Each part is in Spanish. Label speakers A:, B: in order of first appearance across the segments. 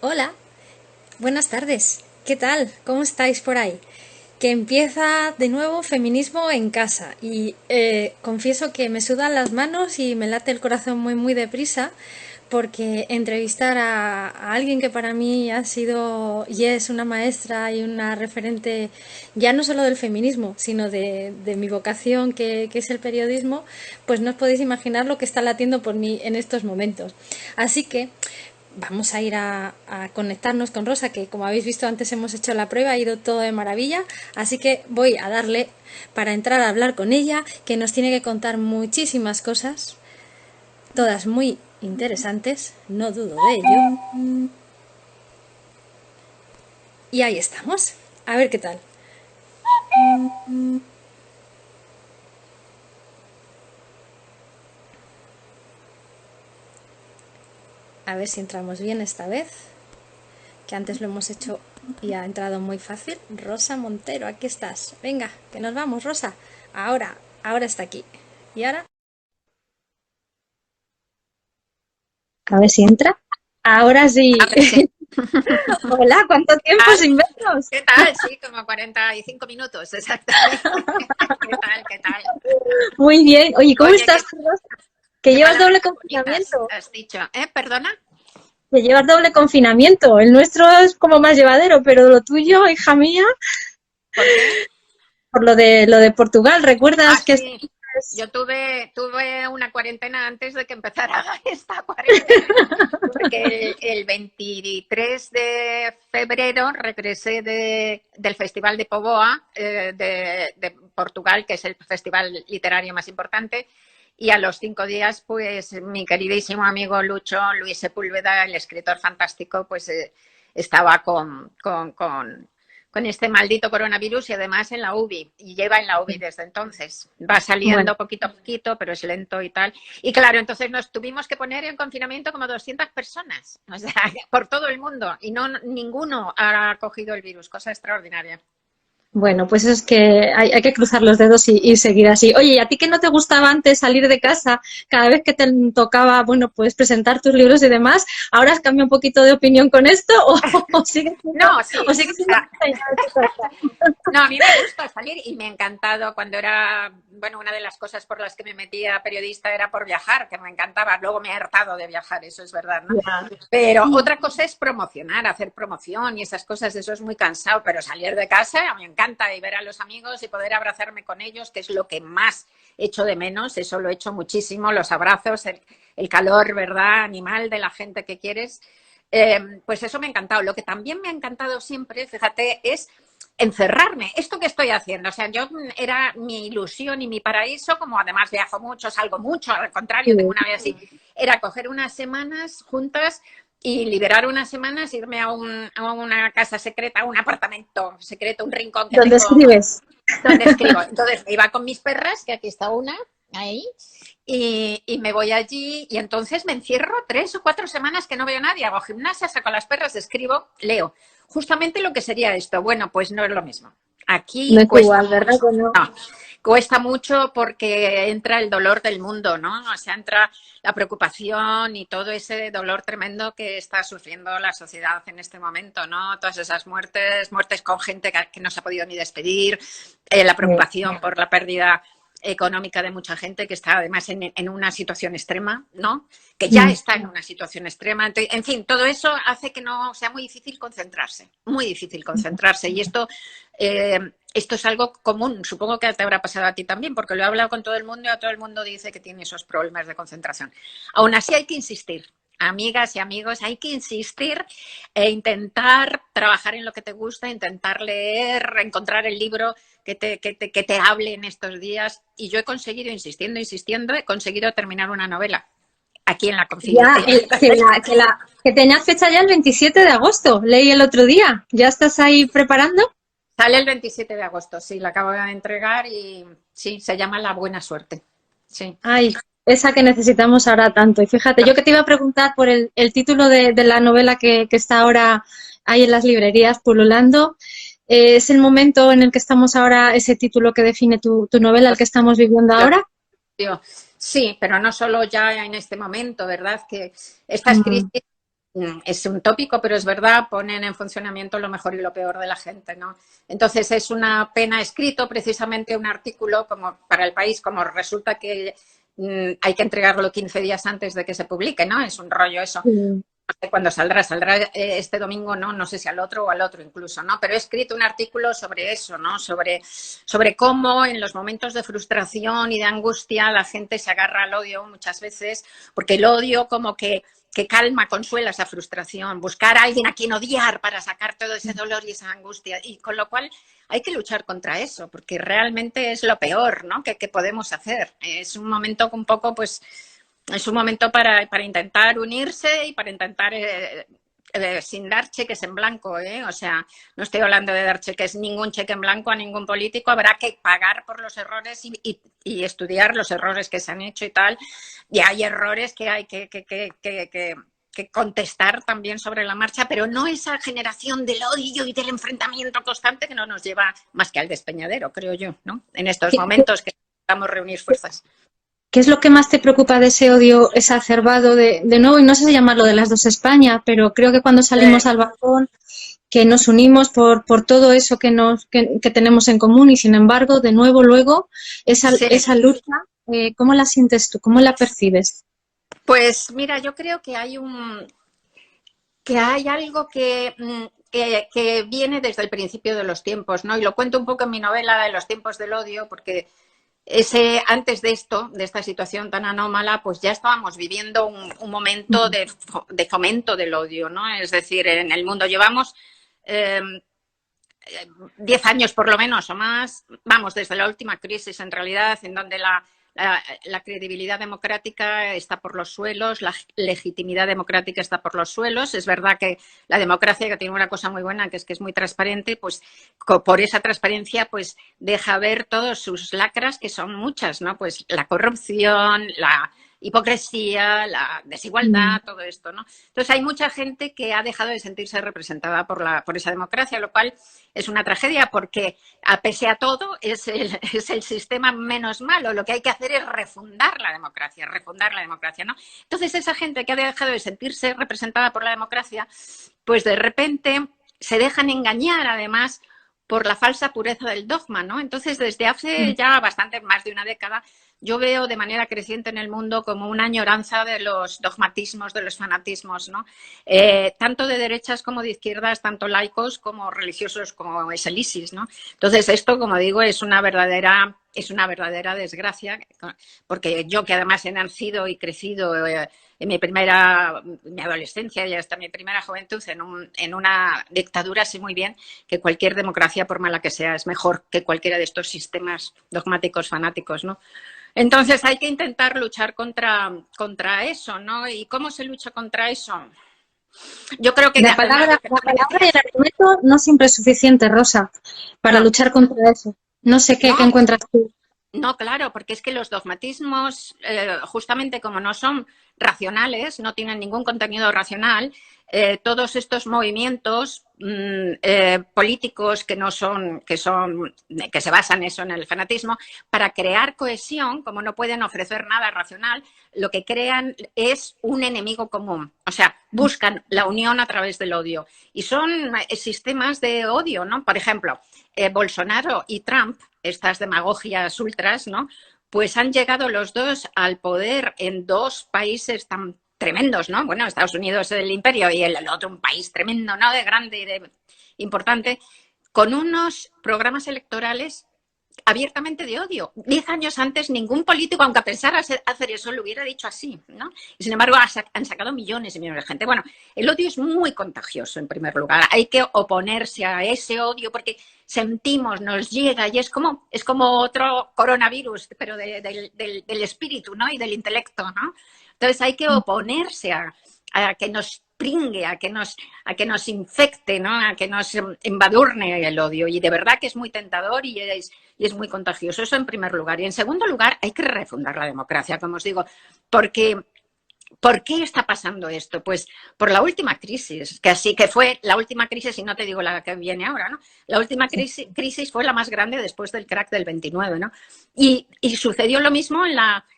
A: Hola, buenas tardes. ¿Qué tal? ¿Cómo estáis por ahí? Que empieza de nuevo feminismo en casa y confieso que me sudan las manos y me late el corazón muy deprisa porque entrevistar a alguien que para mí ha sido y es una maestra y una referente ya no solo del feminismo, sino de mi vocación que es el periodismo, pues no os podéis imaginar lo que está latiendo por mí en estos momentos. Así que vamos a ir a conectarnos con Rosa, que como habéis visto antes hemos hecho la prueba, ha ido todo de maravilla, así que voy a darle para entrar a hablar con ella, que nos tiene que contar muchísimas cosas, todas muy interesantes, no dudo de ello. Y ahí estamos, a ver qué tal. A ver si entramos bien esta vez, que antes lo hemos hecho y ha entrado muy fácil. Rosa Montero, aquí estás. Venga, que nos vamos, Rosa. Ahora está aquí. Y ahora a ver si entra. Ahora
B: A
A: sí.
B: ver, sí.
A: Hola, ¿cuánto
B: ¿Qué
A: tiempo
B: tal?
A: sin vernos?
B: ¿Qué tal? Sí, como 45 minutos, exactamente. ¿Qué tal? ¿Qué tal?
A: Muy bien. Oye, ¿cómo
B: Oye,
A: estás, Rosa? Que
B: qué
A: llevas doble
B: palabras tan bonitas
A: confinamiento.
B: has dicho. ¿Perdona?
A: Que llevas doble confinamiento. El nuestro es como más llevadero, pero lo tuyo, hija mía,
B: ¿Por qué?
A: por lo de Portugal, ¿recuerdas que
B: Sí.
A: estabas?
B: Yo tuve una cuarentena antes de que empezara esta cuarentena, porque el 23 de febrero regresé del Festival de Povoa de Portugal, que es el festival literario más importante, y a los 5 días, pues mi queridísimo amigo Luis Sepúlveda, el escritor fantástico, pues estaba con este maldito coronavirus y además en la UBI, y lleva en la UBI desde entonces. Va
A: Bueno,
B: saliendo poquito a poquito, pero es lento y tal. Y claro, entonces nos tuvimos que poner en confinamiento como 200 personas, o sea, por todo el mundo, y no ninguno ha cogido el virus, cosa extraordinaria.
A: bueno, pues es que hay que cruzar los dedos y seguir así. Oye, ¿y a ti que no te gustaba antes salir de casa cada vez que te tocaba, bueno, pues presentar tus libros y demás? ¿Ahora has cambiado un poquito de opinión con esto o
B: No, sí,
A: o sigues siendo dueña de tu casa?
B: no, a mí me gusta salir y me ha encantado cuando era, bueno, una de las cosas por las que me metía periodista era por viajar, que me encantaba. Luego me he hartado de viajar, eso es verdad, ¿no?
A: Ya.
B: Pero otra cosa es promocionar, hacer promoción y esas cosas, eso es muy cansado, pero salir de casa me encanta y ver a los amigos y poder abrazarme con ellos, que es lo que más echo de menos, eso lo echo muchísimo, los abrazos, el calor, ¿verdad? Animal de la gente que quieres. Pues eso me ha encantado. Lo que también me ha encantado siempre, fíjate, es encerrarme. Esto que estoy haciendo, o sea, yo era mi ilusión y mi paraíso, como además viajo mucho, salgo mucho, al contrario, tengo una vida así, era coger unas semanas juntas y liberar unas semanas, irme a una casa secreta, a un apartamento secreto, un rincón que
A: ¿Dónde
B: tengo
A: escribes?
B: donde escribo. Entonces me iba con mis perras, que aquí está una, ahí, y me voy allí y entonces me encierro 3 o 4 semanas que no veo a nadie, hago gimnasia, saco las perras, escribo, leo. Justamente lo que sería esto. Bueno, pues no es lo mismo.
A: No
B: Aquí
A: es
B: cuesta
A: igual, ¿verdad
B: mucho.
A: que no?
B: No, cuesta mucho porque entra el dolor del mundo, ¿no? O sea, entra la preocupación y todo ese dolor tremendo que está sufriendo la sociedad en este momento, ¿no? Todas esas muertes con gente que no se ha podido ni despedir, la preocupación por la pérdida económica de mucha gente que está además en una situación extrema, ¿no? Que ya
A: Mm.
B: está en una situación extrema. Entonces, en fin, todo eso hace que no sea muy difícil concentrarse, muy difícil concentrarse. Y esto es algo común, supongo que te habrá pasado a ti también, porque lo he hablado con todo el mundo y a todo el mundo dice que tiene esos problemas de concentración. Aún así hay que insistir. Amigas y amigos, hay que insistir e intentar trabajar en lo que te gusta, intentar leer, encontrar el libro que te hable en estos días. Y yo he conseguido, insistiendo, he conseguido terminar una novela aquí en la
A: Ya,
B: confidencia.
A: que tenías fecha ya el 27 de agosto, leí el otro día. ¿Ya estás ahí preparando?
B: Sale el 27 de agosto, sí, la acabo de entregar y sí, se llama La Buena Suerte. Sí.
A: Ay, esa que necesitamos ahora tanto. Y fíjate, yo que te iba a preguntar por el título de la novela que está ahora ahí en las librerías pululando. ¿Es el momento en el que estamos ahora, ese título que define tu novela, el que estamos viviendo ahora?
B: Sí, pero no solo ya en este momento, ¿verdad? Que estas
A: Mm,
B: crisis es un tópico, pero es verdad, ponen en funcionamiento lo mejor y lo peor de la gente, ¿no? Entonces es una pena. He escrito precisamente un artículo como para El País, como resulta que hay que entregarlo 15 días antes de que se publique, ¿no? Es un rollo eso.
A: Mm.
B: No sé cuándo saldrá este domingo, ¿no? No sé si al otro o al otro incluso, ¿no? Pero he escrito un artículo sobre eso, ¿no? Sobre cómo en los momentos de frustración y de angustia la gente se agarra al odio muchas veces, porque el odio como que calma, consuela esa frustración, buscar a alguien a quien odiar para sacar todo ese dolor y esa angustia. Y con lo cual hay que luchar contra eso, porque realmente es lo peor, ¿no? que podemos hacer. Es un momento un poco, pues, es un momento para intentar unirse y para intentar, sin dar cheques en blanco, ¿eh? O sea, no estoy hablando de dar ningún cheque en blanco a ningún político, habrá que pagar por los errores y estudiar los errores que se han hecho y tal. Y hay errores que hay que contestar también sobre la marcha, pero no esa generación del odio y del enfrentamiento constante que no nos lleva más que al despeñadero, creo yo, ¿no? En estos momentos que necesitamos reunir fuerzas.
A: ¿Qué es lo que más te preocupa de ese odio exacerbado de nuevo? Y no sé si llamarlo de las dos España, pero creo que cuando salimos al balcón, que nos unimos por todo eso que tenemos en común y sin embargo, de nuevo, luego, esa lucha, ¿cómo la sientes tú? ¿Cómo la percibes?
B: Pues mira, yo creo que hay algo que viene desde el principio de los tiempos, ¿no? Y lo cuento un poco en mi novela de Los tiempos del odio, porque antes de esta situación tan anómala, pues ya estábamos viviendo un momento de fomento del odio, ¿no? Es decir, en el mundo llevamos 10 años por lo menos o más, vamos, desde la última crisis en realidad, en donde la credibilidad democrática está por los suelos, la legitimidad democrática está por los suelos. Es verdad que la democracia, que tiene una cosa muy buena, que es muy transparente, pues por esa transparencia pues deja ver todos sus lacras, que son muchas, ¿no? Pues la corrupción, la hipocresía, la desigualdad, todo esto, ¿no? Entonces hay mucha gente que ha dejado de sentirse representada por esa democracia, lo cual es una tragedia porque, a pese a todo, es el sistema menos malo. Lo que hay que hacer es refundar la democracia, ¿no? Entonces esa gente que ha dejado de sentirse representada por la democracia, pues de repente se dejan engañar, además, por la falsa pureza del dogma, ¿no? Entonces, desde hace ya bastante más de una década, yo veo de manera creciente en el mundo como una añoranza de los dogmatismos, de los fanatismos, ¿no? Tanto de derechas como de izquierdas, tanto laicos como religiosos, como es el ISIS, ¿no? Entonces, esto, como digo, es una verdadera desgracia, porque yo, que además he nacido y crecido en mi adolescencia y hasta mi primera juventud en una dictadura, sé muy bien que cualquier democracia, por mala que sea, es mejor que cualquiera de estos sistemas dogmáticos fanáticos, ¿no? Entonces hay que intentar luchar contra eso, ¿no? ¿Y cómo se lucha contra eso? Yo creo que
A: La palabra y el argumento no siempre es suficiente, Rosa, para luchar contra eso. No sé qué encuentras tú.
B: No, claro, porque es que los dogmatismos, justamente como no son racionales, no tienen ningún contenido racional, todos estos movimientos políticos que se basan eso en el fanatismo, para crear cohesión, como no pueden ofrecer nada racional, lo que crean es un enemigo común. O sea, buscan la unión a través del odio. Y son sistemas de odio, ¿no? Por ejemplo, Bolsonaro y Trump, estas demagogias ultras, ¿no? Pues han llegado los dos al poder en dos países tan tremendos, ¿no? Bueno, Estados Unidos es el imperio y el otro un país tremendo, ¿no? De grande y de importante, con unos programas electorales abiertamente de odio. 10 años antes ningún político, aunque pensara hacer eso, lo hubiera dicho así, ¿no? Y sin embargo han sacado millones y millones de gente. Bueno, el odio es muy contagioso, en primer lugar. Hay que oponerse a ese odio porque sentimos, nos llega y es como otro coronavirus, pero del espíritu, ¿no? Y del intelecto, ¿no? Entonces hay que oponerse a que nos pringue, a que nos infecte, ¿no? A que nos embadurne el odio. Y de verdad que es muy tentador y es muy contagioso. Eso en primer lugar. Y en segundo lugar, hay que refundar la democracia, como os digo, porque ¿por qué está pasando esto? Pues por la última crisis, que fue la última crisis, y no te digo la que viene ahora, ¿no? La última crisis fue la más grande después del crack del 29, ¿no? Y sucedió lo mismo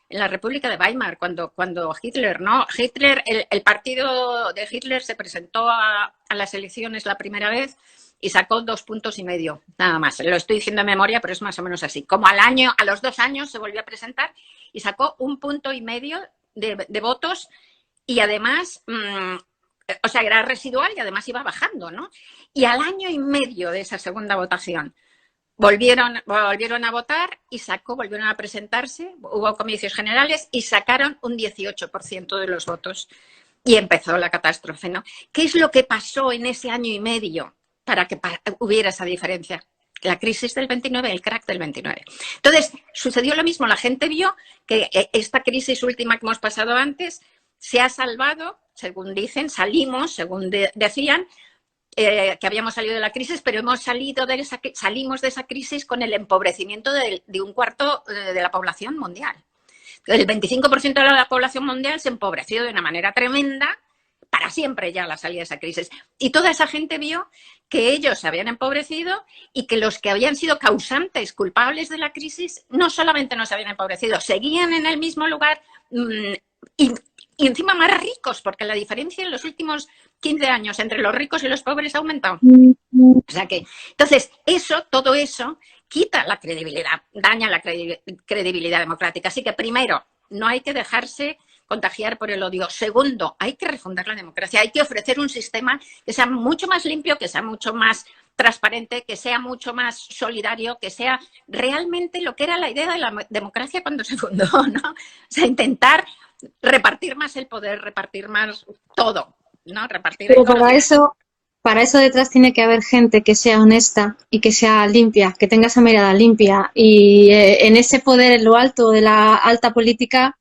B: en la República de Weimar, cuando Hitler, ¿no? Hitler, el partido de Hitler se presentó a las elecciones la primera vez y sacó 2,5 puntos, nada más. Lo estoy diciendo de memoria, pero es más o menos así. Como a los 2 años se volvió a presentar y sacó 1,5 puntos de votos y además, o sea, era residual y además iba bajando, ¿no? Y al año y medio de esa segunda votación volvieron a votar y volvieron a presentarse, hubo comicios generales y sacaron un 18% de los votos y empezó la catástrofe, ¿no? ¿Qué es lo que pasó en ese año y medio para que hubiera esa diferencia? La crisis del 29, el crack del 29. Entonces, sucedió lo mismo. La gente vio que esta crisis última que hemos pasado antes se ha salvado, según dicen, según decían, que habíamos salido de la crisis, pero salimos de esa crisis con el empobrecimiento de 1/4 de la población mundial. El 25% de la población mundial se empobreció de una manera tremenda, para siempre ya la salida de esa crisis. Y toda esa gente vio que ellos se habían empobrecido y que los que habían sido causantes, culpables de la crisis, no solamente no se habían empobrecido, seguían en el mismo lugar y encima más ricos, porque la diferencia en los últimos 15 años entre los ricos y los pobres ha aumentado. O sea que, entonces, todo eso quita la credibilidad, daña la credibilidad democrática. Así que, primero, no hay que dejarse contagiar por el odio. Segundo, hay que refundar la democracia, hay que ofrecer un sistema que sea mucho más limpio, que sea mucho más transparente, que sea mucho más solidario, que sea realmente lo que era la idea de la democracia cuando se fundó, ¿no? O sea, intentar repartir más el poder, repartir más todo, ¿no? Repartir.
C: Pero para eso detrás tiene que haber gente que sea honesta y que sea limpia, que tenga esa mirada limpia. Y en ese poder, en lo alto de la alta política,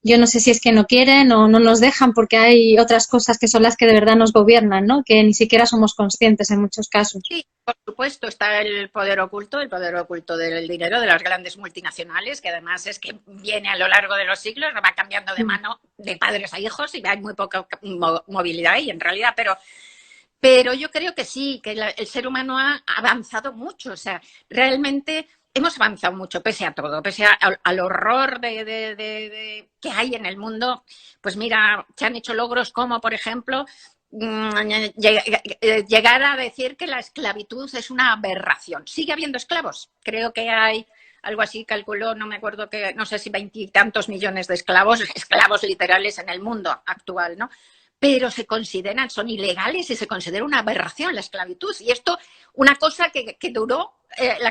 C: yo no sé si es que no quieren o no nos dejan porque hay otras cosas que son las que de verdad nos gobiernan, ¿no? Que ni siquiera somos conscientes en muchos casos.
B: Sí, por supuesto, está el poder oculto del dinero de las grandes multinacionales, que además es que viene a lo largo de los siglos, va cambiando de mano de padres a hijos y hay muy poca movilidad ahí en realidad, pero yo creo que sí, que el ser humano ha avanzado mucho, o sea, realmente hemos avanzado mucho, pese a todo, pese al horror que hay en el mundo. Pues mira, se han hecho logros como, por ejemplo, llegar a decir que la esclavitud es una aberración. Sigue habiendo esclavos. Creo que hay algo así, calculó, no me acuerdo, no sé si 20 y tantos millones de esclavos literales en el mundo actual, ¿no? Pero son ilegales y se considera una aberración la esclavitud. Y esto, una cosa que duró el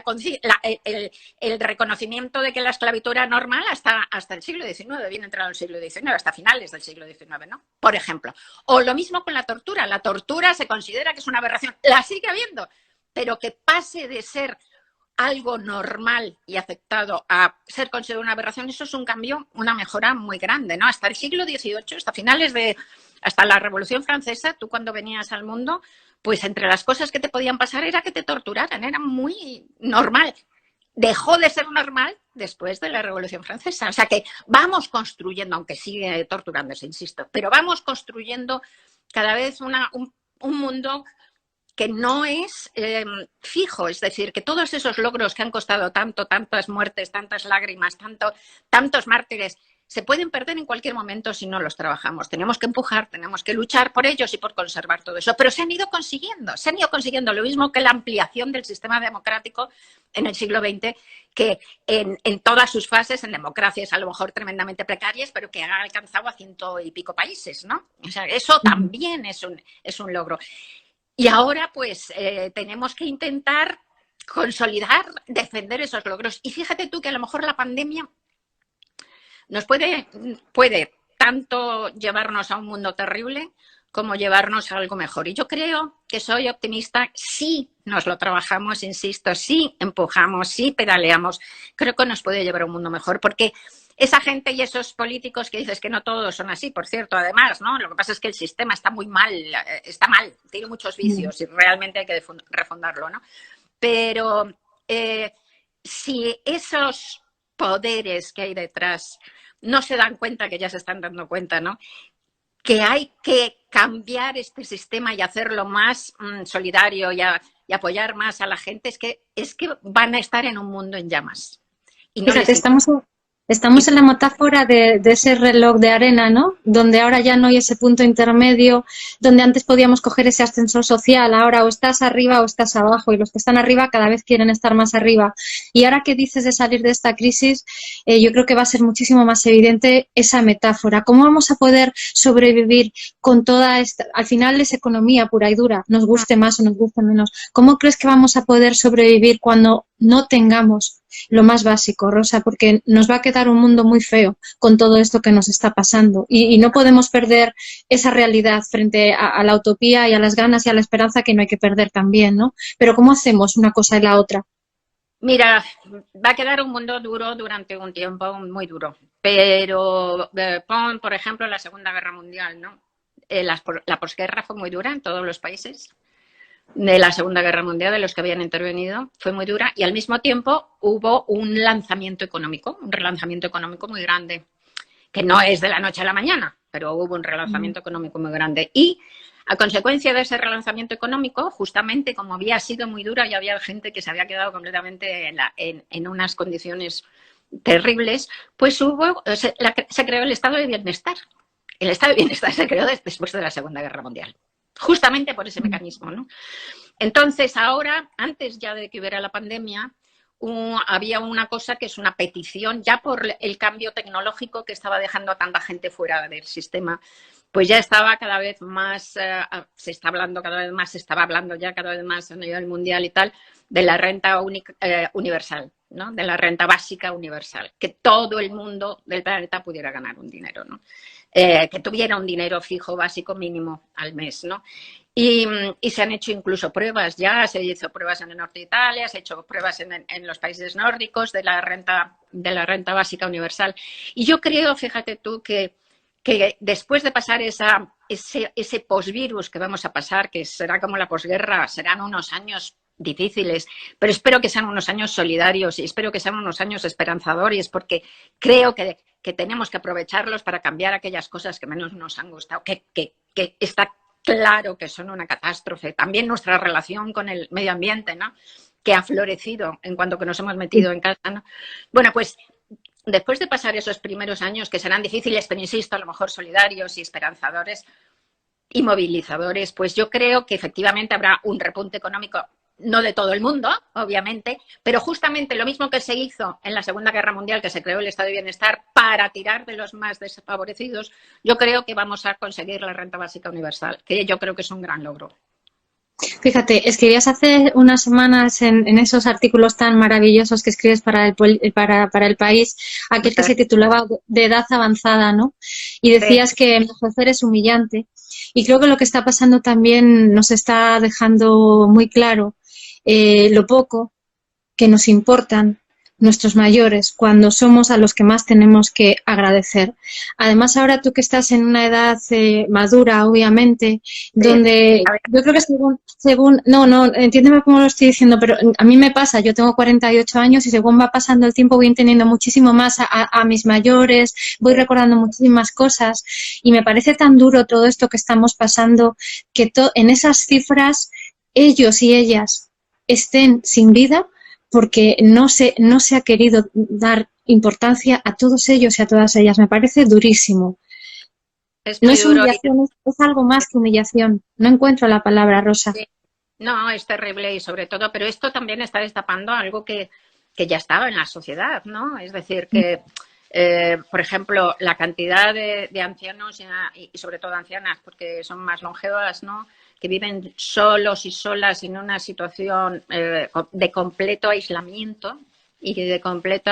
B: reconocimiento de que la esclavitud era normal hasta el siglo XIX, bien entrado el siglo XIX, hasta finales del siglo XIX, ¿no? Por ejemplo. O lo mismo con la tortura. La tortura se considera que es una aberración. La sigue habiendo, pero que pase de ser algo normal y aceptado a ser considerado una aberración, eso es un cambio, una mejora muy grande, ¿no? Hasta el siglo XVIII, hasta la Revolución Francesa, tú cuando venías al mundo, pues entre las cosas que te podían pasar era que te torturaran, era muy normal. Dejó de ser normal después de la Revolución Francesa. O sea que vamos construyendo, aunque sigue torturándose, insisto, pero vamos construyendo cada vez un mundo que no es fijo, es decir, que todos esos logros que han costado tantas muertes, tantas lágrimas, tantos mártires, se pueden perder en cualquier momento si no los trabajamos. Tenemos que empujar, tenemos que luchar por ellos y por conservar todo eso. Pero se han ido consiguiendo lo mismo que la ampliación del sistema democrático en el siglo XX, que en todas sus fases, en democracias a lo mejor tremendamente precarias, pero que ha alcanzado a 100 y pico países, ¿no? O sea, eso también es un logro. Y ahora, pues, tenemos que intentar consolidar, defender esos logros. Y fíjate tú que a lo mejor la pandemia nos puede tanto llevarnos a un mundo terrible como llevarnos a algo mejor. Y yo creo que soy optimista si nos lo trabajamos, insisto, si empujamos, si pedaleamos, creo que nos puede llevar a un mundo mejor, porque esa gente y esos políticos que dices que no todos son así, por cierto, además, ¿no? Lo que pasa es que el sistema está muy mal, tiene muchos vicios y realmente hay que refundarlo, ¿no? Pero si esos poderes que hay detrás no se dan cuenta, que ya se están dando cuenta, ¿no? Que hay que cambiar este sistema y hacerlo más solidario y apoyar más a la gente, es que van a estar en un mundo en llamas. Y no
C: fíjate, Estamos en la metáfora de ese reloj de arena, ¿no? Donde ahora ya no hay ese punto intermedio, donde antes podíamos coger ese ascensor social, ahora o estás arriba o estás abajo, y los que están arriba cada vez quieren estar más arriba. Y ahora que dices de salir de esta crisis, yo creo que va a ser muchísimo más evidente esa metáfora. ¿Cómo vamos a poder sobrevivir con toda esta? Al final es economía pura y dura, nos guste más o nos guste menos. ¿Cómo crees que vamos a poder sobrevivir cuando no tengamos lo más básico, Rosa? Porque nos va a quedar un mundo muy feo con todo esto que nos está pasando, y no podemos perder esa realidad frente a la utopía y a las ganas y a la esperanza, que no hay que perder también, ¿no? Pero ¿cómo hacemos una cosa y la otra?
B: Mira, va a quedar un mundo duro durante un tiempo, muy duro. Pero pon, por ejemplo, la Segunda Guerra Mundial, ¿no? La posguerra fue muy dura en todos los países de la Segunda Guerra Mundial, de los que habían intervenido, fue muy dura, y al mismo tiempo hubo un relanzamiento económico muy grande, que no es de la noche a la mañana, pero hubo un relanzamiento económico muy grande. Y a consecuencia de ese relanzamiento económico, justamente como había sido muy dura y había gente que se había quedado completamente en unas condiciones terribles, pues se creó el estado de bienestar. El estado de bienestar se creó después de la Segunda Guerra Mundial, justamente por ese mecanismo, ¿no? Entonces, ahora, antes ya de que hubiera la pandemia, había una cosa que es una petición, ya por el cambio tecnológico que estaba dejando a tanta gente fuera del sistema, pues ya estaba cada vez más, se estaba hablando ya cada vez más a nivel mundial y tal, de la renta universal, ¿no? De la renta básica universal, que todo el mundo del planeta pudiera ganar un dinero, ¿no? Que tuviera un dinero fijo básico mínimo al mes, ¿no? Y se han hecho incluso pruebas ya, se hizo pruebas en el norte de Italia, se han hecho pruebas en los países nórdicos de la renta básica universal. Y yo creo, fíjate tú, que después de pasar ese posvirus que vamos a pasar, que será como la posguerra, serán unos años difíciles, pero espero que sean unos años solidarios y espero que sean unos años esperanzadores, porque creo que tenemos que aprovecharlos para cambiar aquellas cosas que menos nos han gustado, que está claro que son una catástrofe. También nuestra relación con el medio ambiente, ¿no? Que ha florecido en cuanto que nos hemos metido en casa, ¿no? Bueno, pues después de pasar esos primeros años, que serán difíciles, pero insisto, a lo mejor solidarios y esperanzadores y movilizadores, pues yo creo que efectivamente habrá un repunte económico, no de todo el mundo, obviamente, pero justamente lo mismo que se hizo en la Segunda Guerra Mundial, que se creó el estado de bienestar para tirar de los más desfavorecidos, yo creo que vamos a conseguir la renta básica universal, que yo creo que es un gran logro.
C: Fíjate, escribías hace unas semanas en esos artículos tan maravillosos que escribes para el país, aquel que se titulaba De edad avanzada, ¿no? Y decías que envejecer es humillante. Y creo que lo que está pasando también nos está dejando muy claro lo poco que nos importan nuestros mayores cuando somos a los que más tenemos que agradecer. Además, ahora tú que estás en una edad madura, obviamente, donde yo creo que entiéndeme cómo lo estoy diciendo, pero a mí me pasa, yo tengo 48 años y según va pasando el tiempo voy entendiendo muchísimo más a mis mayores, voy recordando muchísimas cosas, y me parece tan duro todo esto que estamos pasando, que en esas cifras ellos y ellas estén sin vida, porque no se ha querido dar importancia a todos ellos y a todas ellas. Me parece durísimo. No es humillación, es algo más que humillación. No encuentro la palabra, Rosa.
B: Sí. No, es terrible, y sobre todo, pero esto también está destapando algo que ya estaba en la sociedad, ¿no? Es decir, que, por ejemplo, la cantidad de ancianos y sobre todo ancianas, porque son más longevas, ¿no?, que viven solos y solas en una situación de completo aislamiento y de completo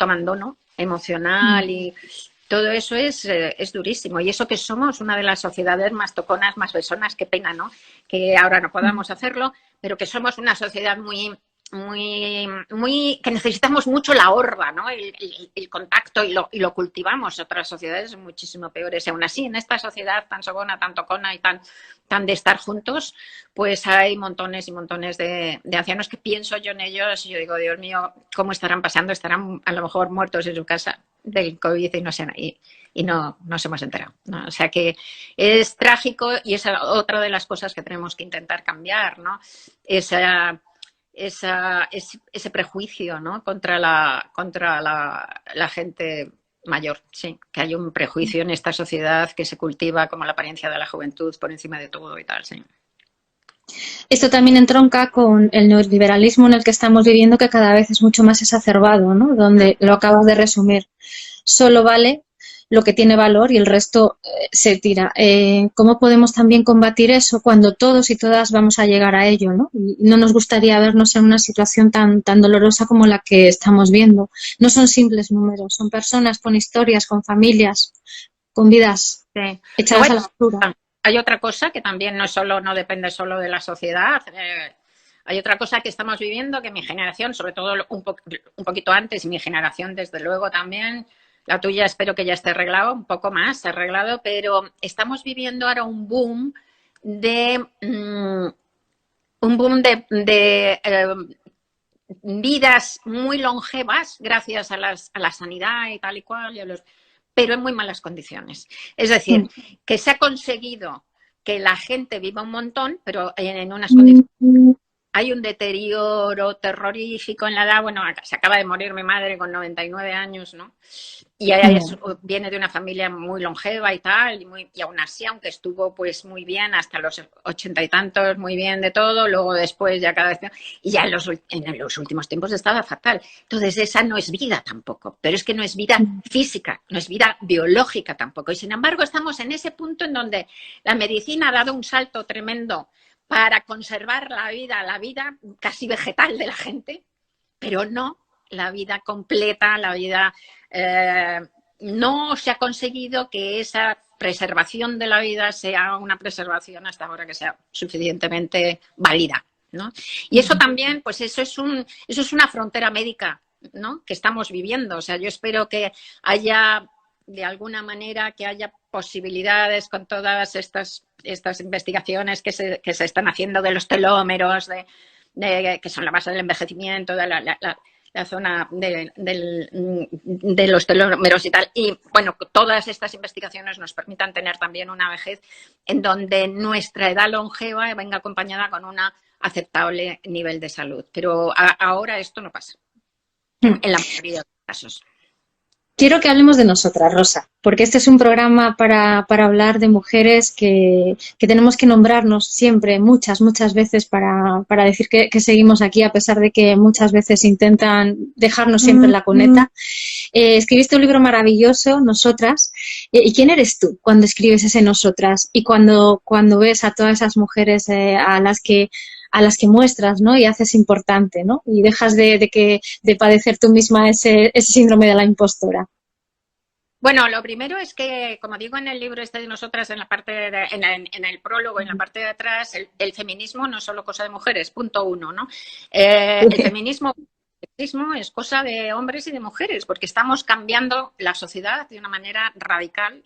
B: abandono emocional, y todo eso es durísimo. Y eso que somos una de las sociedades más toconas, más besonas, qué pena, ¿no?, que ahora no podamos hacerlo, pero que somos una sociedad que necesitamos mucho la horda, ¿no?, el contacto, y lo cultivamos. Otras sociedades son muchísimo peores. Y aún así, en esta sociedad tan sobona, tan tocona y tan de estar juntos, pues hay montones y montones de ancianos que pienso yo en ellos y yo digo, Dios mío, ¿cómo estarán pasando? Estarán a lo mejor muertos en su casa del COVID y no nos hemos enterado, ¿no? O sea que es trágico, y es otra de las cosas que tenemos que intentar cambiar, ¿no? ese prejuicio, ¿no? contra la gente mayor, sí, que hay un prejuicio en esta sociedad que se cultiva como la apariencia de la juventud por encima de todo y tal, sí.
C: Esto también entronca con el neoliberalismo en el que estamos viviendo, que cada vez es mucho más exacerbado, ¿no? Donde lo acabas de resumir. Solo vale lo que tiene valor y el resto se tira. ¿Cómo podemos también combatir eso cuando todos y todas vamos a llegar a ello, ¿no? Y no nos gustaría vernos en una situación tan dolorosa como la que estamos viendo. No son simples números, son personas con historias, con familias, con vidas echadas a la basura.
B: Hay otra cosa que también no depende solo de la sociedad. Hay otra cosa que estamos viviendo que mi generación, sobre todo un poquito antes, y mi generación desde luego también, la tuya espero que ya esté arreglado, un poco más arreglado, pero estamos viviendo ahora un boom de vidas muy longevas gracias a la sanidad y tal y cual, pero en muy malas condiciones. Es decir, que se ha conseguido que la gente viva un montón, pero en unas condiciones. Hay un deterioro terrorífico en la edad. Bueno, se acaba de morir mi madre con 99 años, ¿no? Y viene de una familia muy longeva y tal, y aún así, aunque estuvo pues muy bien hasta los 80 y tantos, muy bien de todo, luego después ya cada vez... Y ya en los últimos tiempos estaba fatal. Entonces esa no es vida tampoco, pero es que no es vida física, no es vida biológica tampoco. Y sin embargo estamos en ese punto en donde la medicina ha dado un salto tremendo para conservar la vida casi vegetal de la gente, pero no la vida completa, la vida... no se ha conseguido que esa preservación de la vida sea una preservación hasta ahora que sea suficientemente válida, ¿no? Y eso también, pues eso es una frontera médica, ¿no? Que estamos viviendo. O sea, yo espero que haya, de alguna manera, que haya posibilidades con todas estas investigaciones que se están haciendo de los telómeros, que son la base del envejecimiento, de la zona de los telómeros y tal. Y bueno, todas estas investigaciones nos permitan tener también una vejez en donde nuestra edad longeva venga acompañada con un aceptable nivel de salud. Pero ahora esto no pasa, en la mayoría de los casos.
C: Quiero que hablemos de nosotras, Rosa, porque este es un programa para hablar de mujeres que tenemos que nombrarnos siempre, muchas veces, para decir que seguimos aquí, a pesar de que muchas veces intentan dejarnos siempre en la cuneta. Escribiste un libro maravilloso, Nosotras. ¿Y quién eres tú cuando escribes ese Nosotras? Y cuando ves a todas esas mujeres a las que muestras, ¿no? Y haces importante, ¿no? Y dejas de padecer tú misma ese síndrome de la impostora.
B: Bueno, lo primero es que, como digo en el libro este de Nosotras, en el prólogo, en la parte de atrás, el feminismo no es solo cosa de mujeres, punto uno, ¿no? El feminismo es cosa de hombres y de mujeres, porque estamos cambiando la sociedad de una manera radical.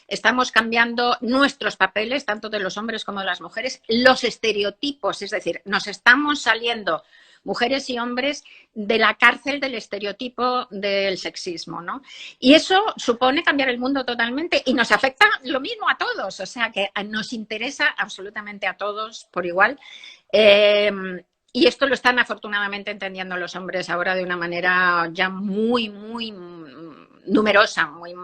B: Estamos cambiando nuestros papeles, tanto de los hombres como de las mujeres, los estereotipos, es decir, nos estamos saliendo, mujeres y hombres, de la cárcel del estereotipo del sexismo, ¿no? Y eso supone cambiar el mundo totalmente y nos afecta lo mismo a todos, o sea que nos interesa absolutamente a todos por igual. Y esto lo están afortunadamente entendiendo los hombres ahora de una manera ya muy numerosa, muy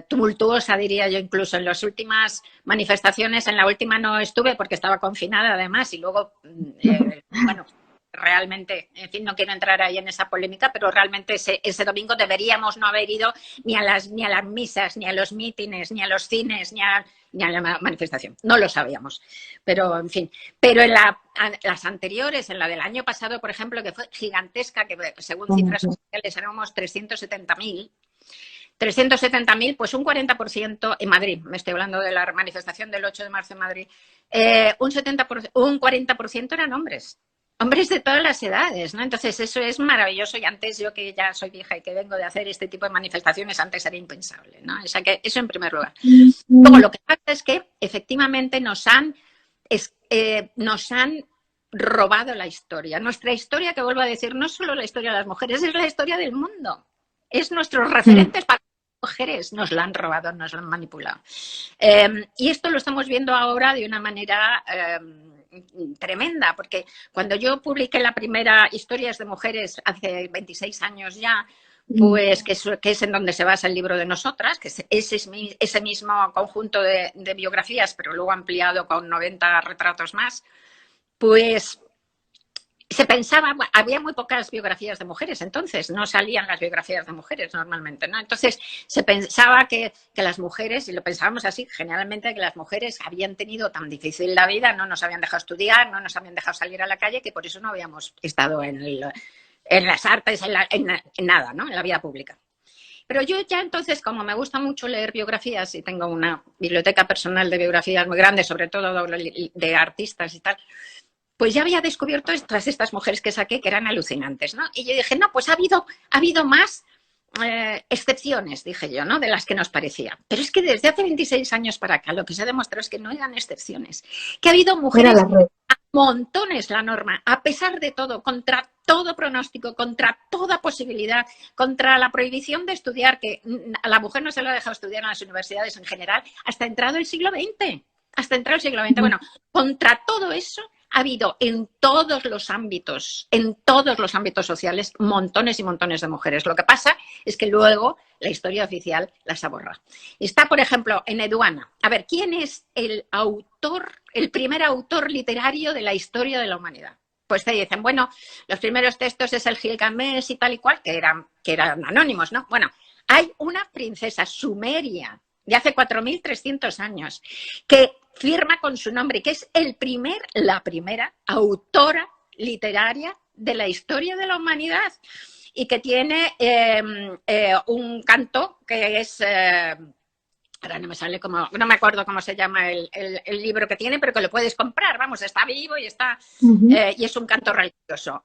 B: tumultuosa, diría yo, incluso en las últimas manifestaciones. En la última no estuve porque estaba confinada además y luego, bueno, realmente, en fin, no quiero entrar ahí en esa polémica, pero realmente ese domingo deberíamos no haber ido ni a las misas, ni a los mítines, ni a los cines, ni a la manifestación. No lo sabíamos. Pero, en fin. Pero en las anteriores, en la del año pasado, por ejemplo, que fue gigantesca, que según cifras oficiales éramos 370.000. 370.000, pues un 40% en Madrid, me estoy hablando de la manifestación del 8 de marzo en Madrid, un 40% eran hombres de todas las edades, ¿no? Entonces eso es maravilloso y antes yo que ya soy vieja y que vengo de hacer este tipo de manifestaciones, antes era impensable, ¿no? O sea que eso en primer lugar. Luego lo que pasa es que efectivamente nos han robado la historia. Nuestra historia, que vuelvo a decir, no es solo la historia de las mujeres, es la historia del mundo. Es nuestros referentes para las mujeres, nos la han robado, nos la han manipulado. Y esto lo estamos viendo ahora de una manera tremenda, porque cuando yo publiqué la primera Historias de Mujeres hace 26 años ya, pues que es en donde se basa el libro de Nosotras, que es ese mismo conjunto de biografías, pero luego ampliado con 90 retratos más, pues se pensaba, había muy pocas biografías de mujeres, entonces no salían las biografías de mujeres normalmente, ¿no? Entonces se pensaba que las mujeres, y lo pensábamos así, generalmente que las mujeres habían tenido tan difícil la vida, no nos habían dejado estudiar, no nos habían dejado salir a la calle, que por eso no habíamos estado en las artes, en nada, ¿no? En la vida pública. Pero yo ya entonces, como me gusta mucho leer biografías y tengo una biblioteca personal de biografías muy grande, sobre todo de artistas y tal, pues ya había descubierto todas estas mujeres que saqué que eran alucinantes, ¿no? Y yo dije, no, pues ha habido más excepciones, dije yo, ¿no? De las que nos parecía. Pero es que desde hace 26 años para acá lo que se ha demostrado es que no eran excepciones. Que ha habido mujeres a montones la norma, a pesar de todo, contra todo pronóstico, contra toda posibilidad, contra la prohibición de estudiar, que a la mujer no se le ha dejado estudiar en las universidades en general, hasta entrado el siglo XX. Hasta entrado el siglo XX. Bueno, contra todo eso ha habido en todos los ámbitos sociales, montones y montones de mujeres. Lo que pasa es que luego la historia oficial las ha borrado. Está, por ejemplo, en Eduana. A ver, ¿quién es el primer autor literario de la historia de la humanidad? Pues te dicen, bueno, los primeros textos es el Gilgamesh y tal y cual, que eran anónimos, ¿no? Bueno, hay una princesa sumeria de hace 4.300 años, que firma con su nombre, que es la primera autora literaria de la historia de la humanidad y que tiene un canto que es... ahora no me sale no me acuerdo cómo se llama el libro que tiene, pero que lo puedes comprar, vamos, está vivo y está y es un canto religioso.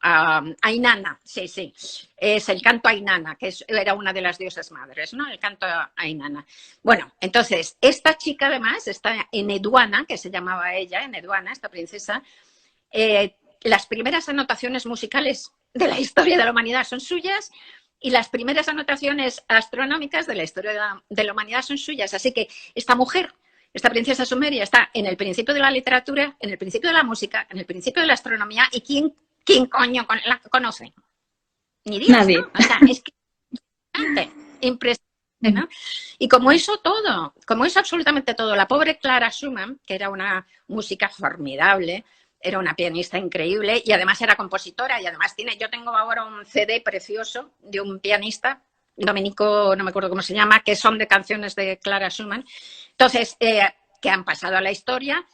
B: Ainana, sí, es el canto Ainana, que era una de las diosas madres, ¿no? El canto Ainana. Bueno, entonces, esta chica además está en Eduana, que se llamaba ella, en Eduana, esta princesa, las primeras anotaciones musicales de la historia de la humanidad son suyas. Y las primeras anotaciones astronómicas de la historia de la humanidad son suyas. Así que esta mujer, esta princesa sumeria, está en el principio de la literatura, en el principio de la música, en el principio de la astronomía. ¿Y quién coño la conoce? Ni Dios,
C: nadie.
B: ¿no? O sea, es que impresionante, ¿no? Y como eso absolutamente todo, la pobre Clara Schumann, que era una música formidable, era una pianista increíble y además era compositora y además yo tengo ahora un CD precioso de un pianista, Domenico, no me acuerdo cómo se llama, que son de canciones de Clara Schumann. Entonces, que han pasado a la historia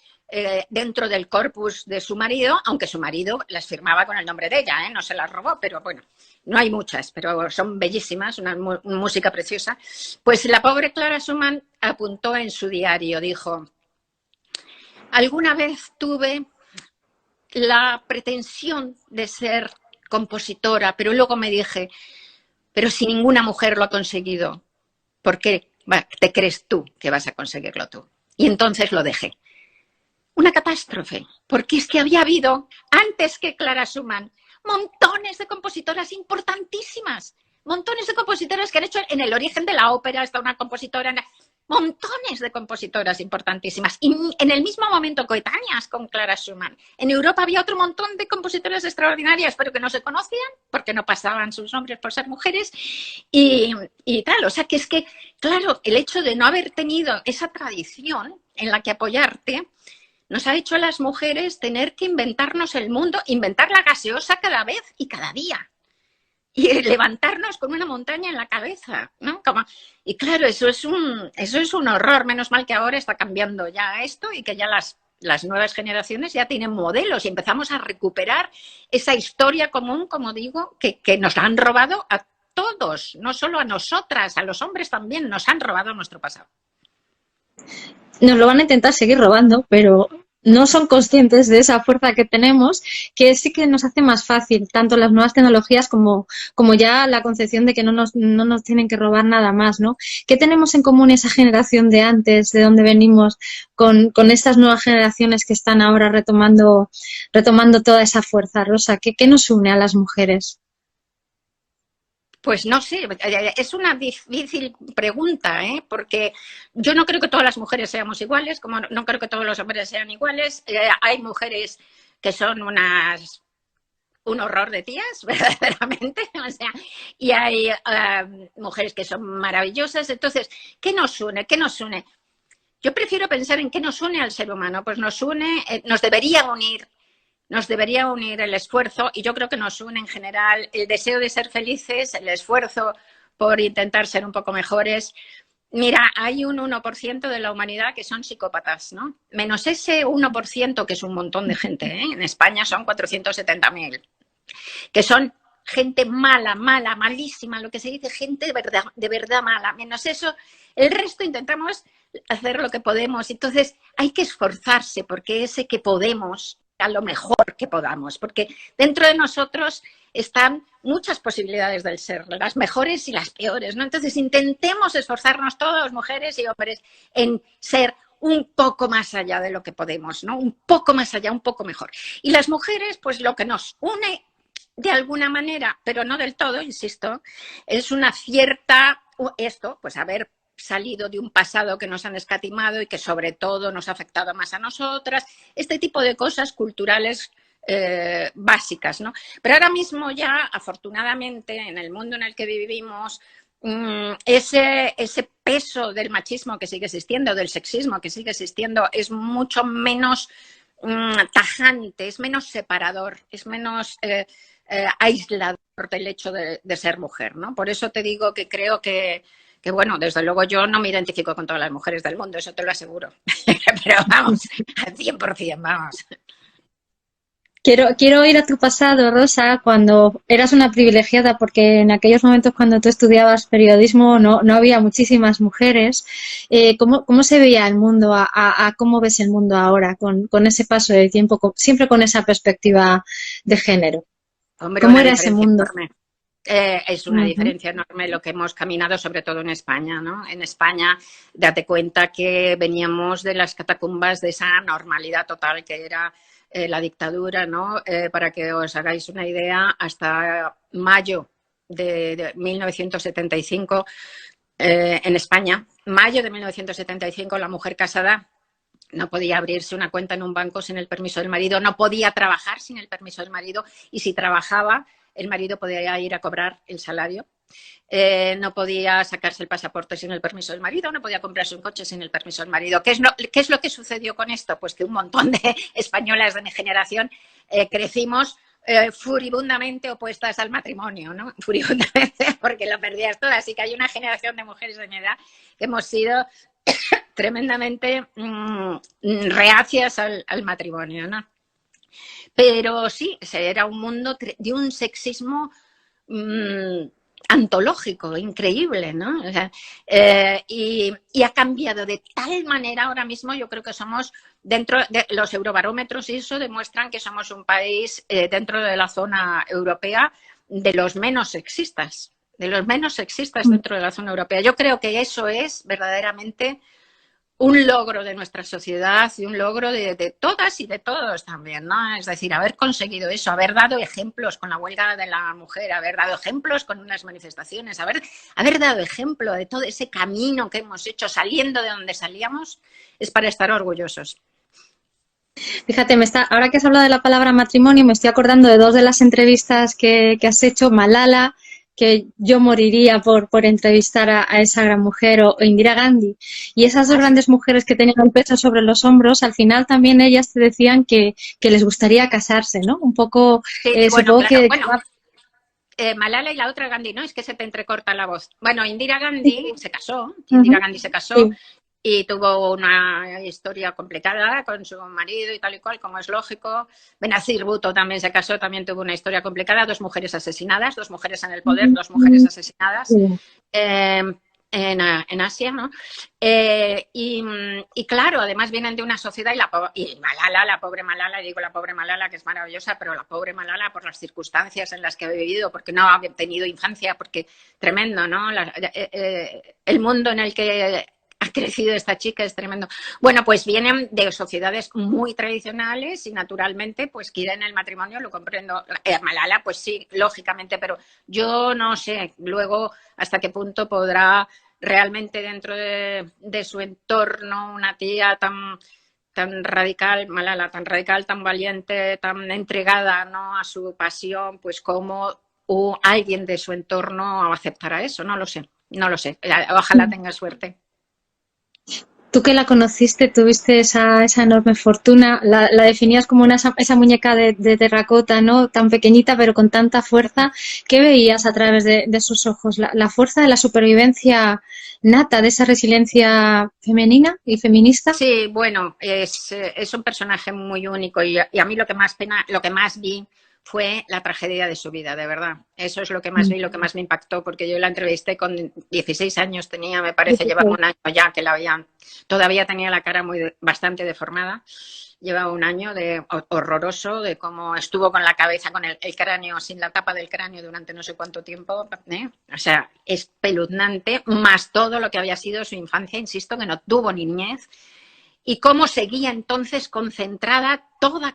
B: dentro del corpus de su marido, aunque su marido las firmaba con el nombre de ella, no se las robó, pero bueno, no hay muchas, pero son bellísimas, una música preciosa. Pues la pobre Clara Schumann apuntó en su diario, dijo, alguna vez tuve la pretensión de ser compositora, pero luego me dije, pero si ninguna mujer lo ha conseguido, ¿por qué te crees tú que vas a conseguirlo tú? Y entonces lo dejé. Una catástrofe, porque es que había habido, antes que Clara Schumann, montones de compositoras importantísimas, montones de compositoras que han hecho en el origen de la ópera, está una compositora, montones de compositoras importantísimas y en el mismo momento coetáneas con Clara Schumann. En Europa había otro montón de compositoras extraordinarias, pero que no se conocían porque no pasaban sus nombres por ser mujeres y tal. O sea que es que, claro, el hecho de no haber tenido esa tradición en la que apoyarte nos ha hecho a las mujeres tener que inventarnos el mundo, inventar la gaseosa cada vez y cada día. Y levantarnos con una montaña en la cabeza, ¿no? Y claro, eso es un horror. Menos mal que ahora está cambiando ya esto y que ya las nuevas generaciones ya tienen modelos y empezamos a recuperar esa historia común, como digo, que nos han robado a todos, no solo a nosotras, a los hombres también nos han robado nuestro pasado.
C: Nos lo van a intentar seguir robando, pero no son conscientes de esa fuerza que tenemos, que sí que nos hace más fácil, tanto las nuevas tecnologías como ya la concepción de que no nos tienen que robar nada más, ¿no? ¿Qué tenemos en común esa generación de antes, de donde venimos, con estas nuevas generaciones que están ahora retomando toda esa fuerza, Rosa? ¿Qué nos une a las mujeres?
B: Pues no sé, es una difícil pregunta, ¿eh? Porque yo no creo que todas las mujeres seamos iguales, como no creo que todos los hombres sean iguales. Hay mujeres que son un horror de tías, verdaderamente, o sea, y hay mujeres que son maravillosas. Entonces, ¿qué nos une? ¿Qué nos une? Yo prefiero pensar en qué nos une al ser humano. Pues nos une, nos debería unir el esfuerzo, y yo creo que nos une en general el deseo de ser felices, el esfuerzo por intentar ser un poco mejores. Mira, hay un 1% de la humanidad que son psicópatas, ¿no? Menos ese 1%, que es un montón de gente, ¿eh? En España son 470.000, que son gente mala, malísima, lo que se dice, gente de verdad mala. Menos eso, el resto intentamos hacer lo que podemos. Entonces hay que esforzarse porque ese que podemos, a lo mejor que podamos, porque dentro de nosotros están muchas posibilidades del ser, las mejores y las peores, ¿no? Entonces intentemos esforzarnos todos, mujeres y hombres, en ser un poco más allá de lo que podemos, ¿no? Un poco más allá, un poco mejor. Y las mujeres, pues lo que nos une de alguna manera, pero no del todo, insisto, es una cierta, pues haber salido de un pasado que nos han escatimado y que sobre todo nos ha afectado más a nosotras, este tipo de cosas culturales básicas, ¿no? Pero ahora mismo ya, afortunadamente, en el mundo en el que vivimos, ese peso del machismo que sigue existiendo, del sexismo que sigue existiendo, es mucho menos tajante, es menos separador, es menos aislador del hecho de ser mujer, ¿no? Por eso te digo que creo que bueno, desde luego yo no me identifico con todas las mujeres del mundo, eso te lo aseguro. Pero vamos, al 100%, vamos.
C: Quiero ir a tu pasado, Rosa, cuando eras una privilegiada, porque en aquellos momentos cuando tú estudiabas periodismo no había muchísimas mujeres. ¿Cómo se veía el mundo a cómo ves el mundo ahora, con ese paso del tiempo, siempre con esa perspectiva de género?
B: Hombre,
C: ¿Cómo era ese mundo?
B: Enorme. Es una diferencia enorme lo que hemos caminado, sobre todo en España, ¿no? En España, date cuenta que veníamos de las catacumbas de esa normalidad total que era la dictadura, ¿no? Para que os hagáis una idea, hasta mayo de 1975 en España, mayo de 1975, la mujer casada no podía abrirse una cuenta en un banco sin el permiso del marido, no podía trabajar sin el permiso del marido, y si trabajaba, el marido podía ir a cobrar el salario. No podía sacarse el pasaporte sin el permiso del marido, no podía comprarse un coche sin el permiso del marido. ¿Qué es lo que sucedió con esto? Pues que un montón de españolas de mi generación crecimos furibundamente opuestas al matrimonio, ¿no? Furibundamente, porque lo perdías todo. Así que hay una generación de mujeres de mi edad que hemos sido tremendamente reacias al matrimonio, ¿no? Pero sí, era un mundo de un sexismo antológico, increíble, ¿no? O sea, y ha cambiado de tal manera ahora mismo. Yo creo que somos, dentro de los eurobarómetros, y eso demuestran que somos un país dentro de la zona europea de los menos sexistas, dentro de la zona europea. Yo creo que eso es verdaderamente un logro de nuestra sociedad y un logro de todas y de todos también, ¿no? Es decir, haber conseguido eso, haber dado ejemplos con la huelga de la mujer, haber dado ejemplos con unas manifestaciones, haber dado ejemplo de todo ese camino que hemos hecho saliendo de donde salíamos, es para estar orgullosos.
C: Fíjate, ahora que has hablado de la palabra matrimonio, me estoy acordando de dos de las entrevistas que has hecho, Malala, que yo moriría por entrevistar a esa gran mujer, o Indira Gandhi. Y esas dos grandes mujeres que tenían un peso sobre los hombros, al final también ellas te decían que les gustaría casarse, ¿no? Un poco,
B: sí,
C: supongo
B: claro,
C: que...
B: Malala y la otra Gandhi, ¿no? Es que se te entrecorta la voz. Bueno, Indira Gandhi se casó,
C: Sí.
B: Y tuvo una historia complicada con su marido y tal y cual, como es lógico. Benazir Bhutto también se casó, también tuvo una historia complicada. 2 mujeres asesinadas, 2 mujeres en el poder, 2 mujeres asesinadas en Asia, ¿no? Y claro, además vienen de una sociedad, y Malala, la pobre Malala, digo la pobre Malala, que es maravillosa, pero la pobre Malala por las circunstancias en las que ha vivido, porque no ha tenido infancia, porque tremendo, ¿no? El mundo en el que ha crecido esta chica, es tremendo. Bueno, pues vienen de sociedades muy tradicionales y naturalmente pues quieren el matrimonio, lo comprendo. Malala, pues sí, lógicamente, pero yo no sé luego hasta qué punto podrá realmente dentro de su entorno una tía tan radical, Malala, tan radical, tan valiente, tan entregada, ¿no?, a su pasión, pues cómo alguien de su entorno aceptará eso, no lo sé, no lo sé. Ojalá tenga suerte.
C: Tú que la conociste, tuviste esa enorme fortuna, la definías como esa muñeca de terracota, ¿no? Tan pequeñita pero con tanta fuerza. ¿Qué veías a través de sus ojos? La fuerza de la supervivencia nata, de esa resiliencia femenina y feminista.
B: Sí, bueno, es un personaje muy único y a mí lo que más vi fue la tragedia de su vida, de verdad. Eso es lo que más vi, lo que más me impactó, porque yo la entrevisté con 16 años, tenía, me parece, llevaba un año ya que todavía tenía la cara bastante deformada. Llevaba un año horroroso de cómo estuvo con la cabeza, con el cráneo, sin la tapa del cráneo durante no sé cuánto tiempo. O sea, espeluznante, más todo lo que había sido su infancia, insisto, que no tuvo niñez. Y cómo seguía entonces concentrada, toda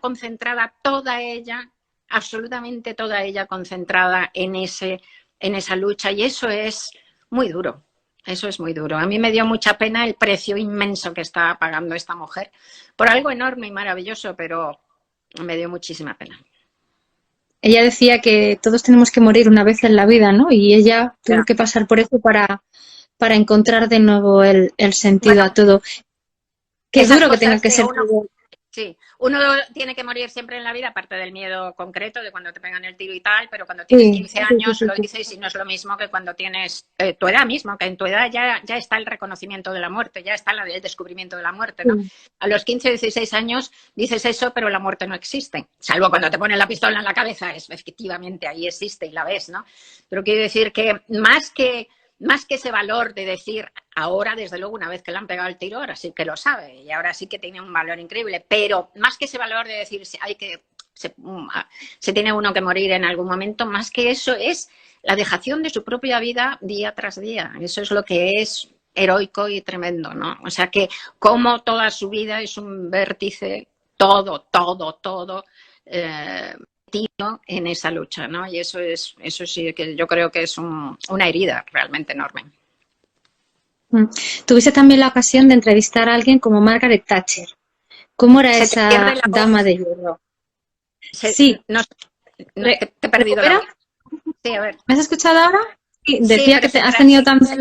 B: ella, absolutamente toda ella concentrada en esa lucha. Y eso es muy duro. Eso es muy duro. A mí me dio mucha pena el precio inmenso que está pagando esta mujer por algo enorme y maravilloso, pero me dio muchísima pena.
C: Ella decía que todos tenemos que morir una vez en la vida, ¿no? Y ella tuvo que pasar por eso para encontrar de nuevo el sentido a todo. Qué duro que tenga que ser todo.
B: Sí, uno tiene que morir siempre en la vida, aparte del miedo concreto de cuando te pegan el tiro y tal, pero cuando tienes 15 años lo dices y no es lo mismo que cuando tienes tu edad mismo, que en tu edad ya está el reconocimiento de la muerte, ya está el descubrimiento de la muerte, ¿no? A los 15 o 16 años dices eso, pero la muerte no existe, salvo cuando te ponen la pistola en la cabeza, efectivamente ahí existe y la ves, ¿no? Pero quiero decir que más que ese valor de decir, ahora desde luego una vez que le han pegado el tiro, ahora sí que lo sabe y ahora sí que tiene un valor increíble, pero más que ese valor de decir se tiene uno que morir en algún momento, más que eso es la dejación de su propia vida día tras día. Eso es lo que es heroico y tremendo, ¿no? O sea que como toda su vida es un vértice, todo en esa lucha, ¿no? Y eso sí que yo creo que es una herida realmente enorme.
C: Tuviste también la ocasión de entrevistar a alguien como Margaret Thatcher. ¿Cómo era esa dama de hierro? Sí.
B: Te he perdido la voz. Sí, a ver.
C: ¿Me has escuchado ahora? Sí, decía que has tenido también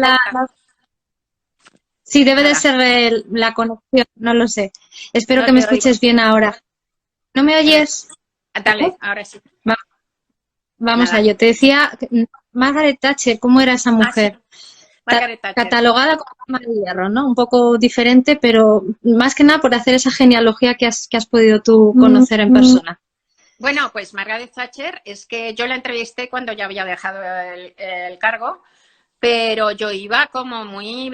C: Sí, debe de ser la conexión, no lo sé. Espero que me escuches bien ahora. ¿No me oyes?
B: Dale, ahora sí.
C: Vamos a ello. Te decía, Margaret Thatcher, ¿cómo era esa mujer?
B: Margaret Thatcher.
C: Catalogada como dama de hierro, ¿no? Un poco diferente, pero más que nada por hacer esa genealogía que has podido tú conocer en persona.
B: Bueno, pues Margaret Thatcher es que yo la entrevisté cuando ya había dejado el cargo, pero yo iba como muy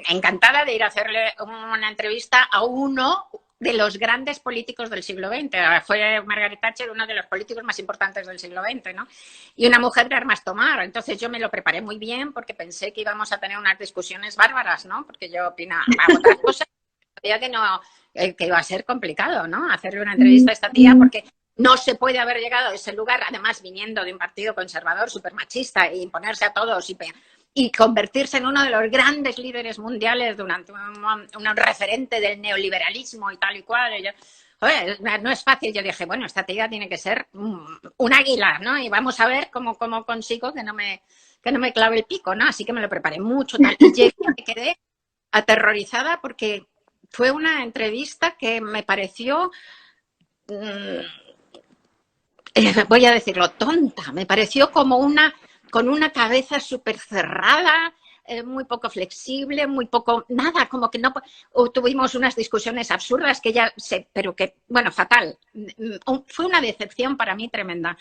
B: encantada de ir a hacerle una entrevista a uno de los grandes políticos del siglo XX. Fue Margaret Thatcher uno de los políticos más importantes del siglo XX, ¿no? Y una mujer de armas tomar. Entonces yo me lo preparé muy bien porque pensé que íbamos a tener unas discusiones bárbaras, ¿no? Porque yo opinaba otras cosas, sabía que iba a ser complicado, ¿no? Hacerle una entrevista a esta tía porque no se puede haber llegado a ese lugar, además viniendo de un partido conservador súper machista e imponerse a todos y convertirse en uno de los grandes líderes mundiales durante un referente del neoliberalismo y tal y cual. Joder, no es fácil. Yo dije, bueno, esta tía tiene que ser un águila, ¿no? Y vamos a ver cómo consigo que no me clave el pico, ¿no? Así que me lo preparé mucho tal. Y llegué, me quedé aterrorizada porque fue una entrevista que me pareció, voy a decirlo, tonta. Me pareció como con una cabeza súper cerrada, muy poco flexible, muy poco, nada, como que no, tuvimos unas discusiones absurdas pero que, bueno, fatal. Fue una decepción para mí tremenda.